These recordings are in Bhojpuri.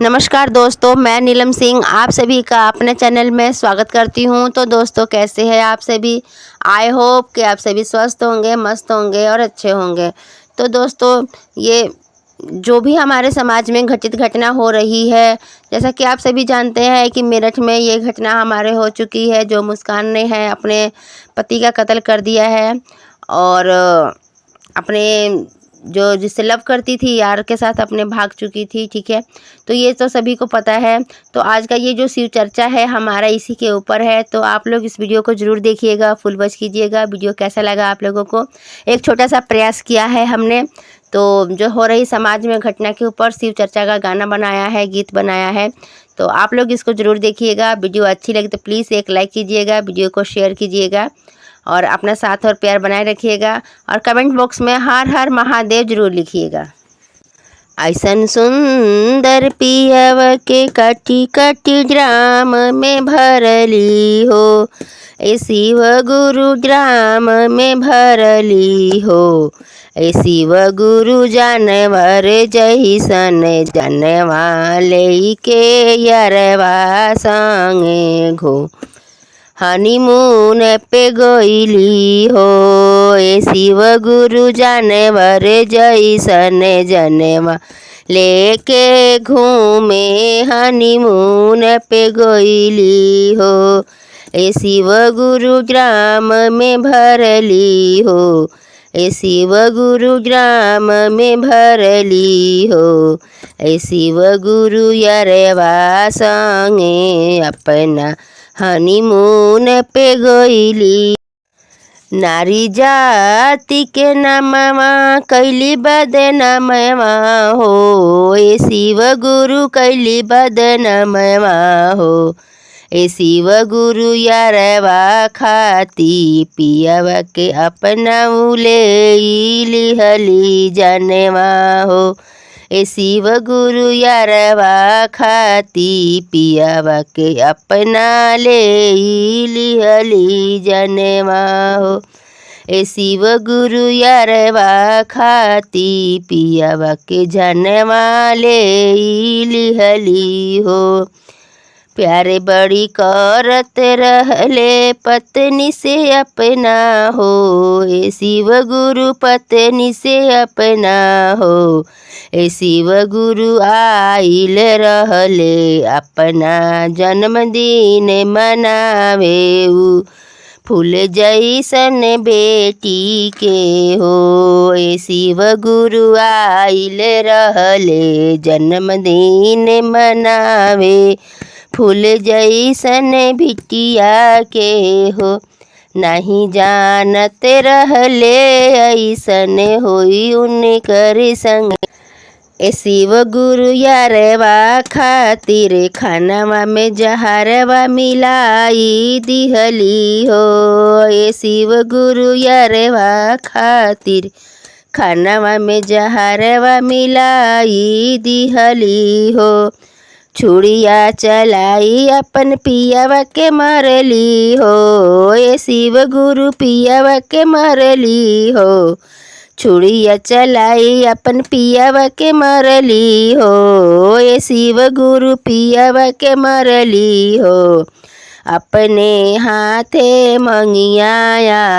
नमस्कार दोस्तों, मैं नीलम सिंह आप सभी का अपने चैनल में स्वागत करती हूं। तो दोस्तों, कैसे हैं आप सभी? आई होप कि आप सभी स्वस्थ होंगे, मस्त होंगे और अच्छे होंगे। तो दोस्तों, ये जो भी हमारे समाज में घटित घटना हो रही है, जैसा कि आप सभी जानते हैं कि मेरठ में ये घटना हमारे हो चुकी है, जो मुस्कान ने है अपने पति का कत्ल कर दिया है और अपने जो जिससे लव करती थी यार के साथ अपने भाग चुकी थी। ठीक है, तो ये तो सभी को पता है। तो आज का ये जो शिव चर्चा है हमारा इसी के ऊपर है। तो आप लोग इस वीडियो को ज़रूर देखिएगा, फुल वॉच कीजिएगा। वीडियो कैसा लगा आप लोगों को? एक छोटा सा प्रयास किया है हमने, तो जो हो रही समाज में घटना के ऊपर शिव चर्चा का गाना बनाया है, गीत बनाया है। तो आप लोग इसको ज़रूर देखिएगा। वीडियो अच्छी लगी तो प्लीज़ एक लाइक कीजिएगा, वीडियो को शेयर कीजिएगा और अपना साथ और प्यार बनाए रखिएगा। और कमेंट बॉक्स में हर हर महादेव जरूर लिखिएगा। ऐसन सुंदर पियव के कटी कटी ग्राम में भरली हो, ए शिव गुरु ग्राम में भरली हो। ए शिव गुरु जानवर जैसन जनवा लेके यरवा संगे घो, हनीमून पे गईली हो। ए शिव गुरु जानवर जैसन जनवा लेके घूमे, हनीमून पे गईली हो। ए शिव गुरु ग्राम में भरली हो, ए शिव गुरु ग्राम में भरली हो। ए शिव गुरु यरवा संगे अपना हनीमून पे गईली। नारी जाति के नामवा कैली बदनामवा हो, ए शिव गुरु कैली बदनामवा हो। ए शिव गुरु यारवा खाती पियवा के अपना उले लिहली जनवा हो। ए शिव गुरु यारवा खाती पियवा के अपना ले लिहली जनवा हो। ए शिव गुरु यारवा खाती पियवा के जनवा ले लिहली हो। प्यारे बड़ी करत रहले पत्नी से अपना हो, ए शिव गुरु पत्नी से अपना हो। ए शिव गुरु आइल रहले अपना जन्मदिन मनावे, फूल जैसन बेटी के हो। ए शिव गुरु आइल रहले जन्मदिन मनावे, फूल जैसन बिटिया के हो। नहीं जानत रहले ऐसन होई उनकर संग। ए शिव गुरु यारवा खातिर खानवा में जहरवा मिलाई दिहली हो। ए शिव गुरु यारवा खातिर खानवा में जहरवा मिलाई दिहली हो। छुड़िया चलाई अपन पियवा के मरली हो, ए शिव गुरु पियवा के मरली हो। छुड़िया चलाई अपन पियवा के मरली हो, ए शिव गुरु पियवा के मरली हो। अपने हाथे मंगिया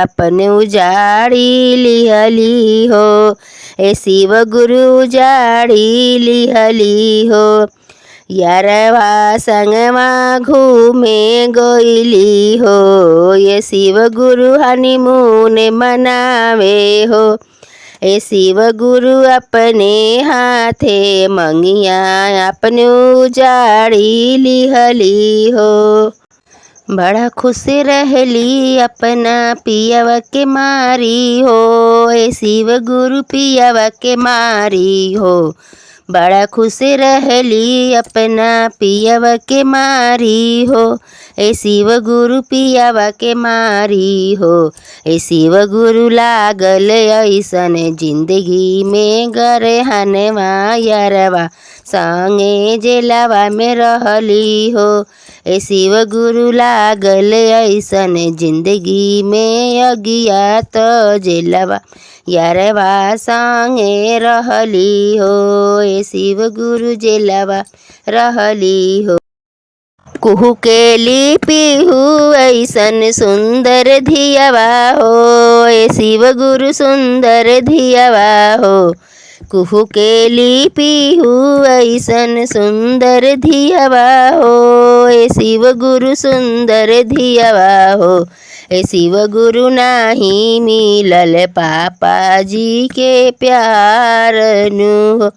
अपन उजाड़ी लिहली हो, ए शिव गुरु उजाड़ी लिहली हो। यारवा संगवा घूमे गईली हो, ए शिव गुरु हनीमून मनावे हो। ए शिव गुरु अपने हाथे मंगिया अपने उजाड़ी लिहली हो। बड़ा खुश रहली अपना पियवा के मारी हो, ए शिव गुरु पियवा के मारी हो। बड़ा खुश रहली अपना पियवा के मारी हो, ए शिव गुरु पियवा के मारी हो। ए शिव गुरु लागल ऐसन जिंदगी में गरहनवा यारवा संगे जेलवा में रहली हो। ए शिव गुरु लागल ऐसन जिंदगी में अगिया तो जेलवा यारवा संगे रहली हो। ए शिव गुरु जेलवा रहली हो। कुहू के लिपिहू ऐसन सुंदर धियवा हो। ए शिव गुरु सुंदर धियवा हो। कुहू के लिपिहू ऐसन सुंदर धियवा हो। ए शिव गुरु सुंदर धियवा हो। ए शिव गुरु नाही मिलल पापा जी के प्यार नु हो।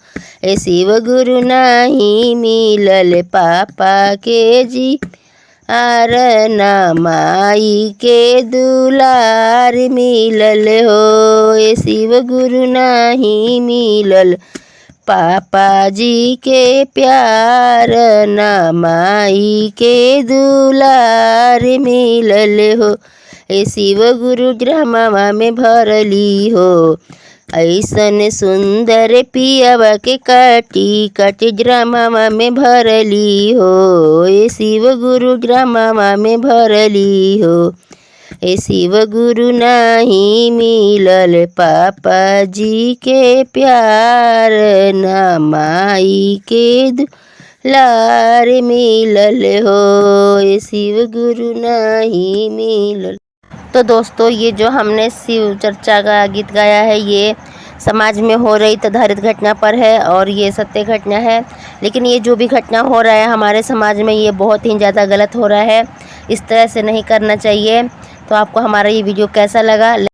ए शिव गुरु नाही मिलल पापा के जी आर ना माई के दुलार मिलल हो। ए शिव गुरु नाही मिलल पापा जी के प्यार ना माई के दुलार मिलल हो। ए शिव गुरु ग्रामवा में भरली हो। ऐसन सुंदर पियवा के काटी काटी ग्रामवा में भरली हो। ए शिव गुरु ग्रामवा में भरली हो। ए शिव गुरु नाही मिलल पापा जी के प्यार ना माई के दुलार मिलल हो। ए शिव गुरु नाही मिलल। तो दोस्तों, ये जो हमने शिव चर्चा का गीत गाया है ये समाज में हो रही आधारित घटना पर है और ये सत्य घटना है। लेकिन ये जो भी घटना हो रहा है हमारे समाज में ये बहुत ही ज़्यादा गलत हो रहा है। इस तरह से नहीं करना चाहिए। तो आपको हमारा ये वीडियो कैसा लगा?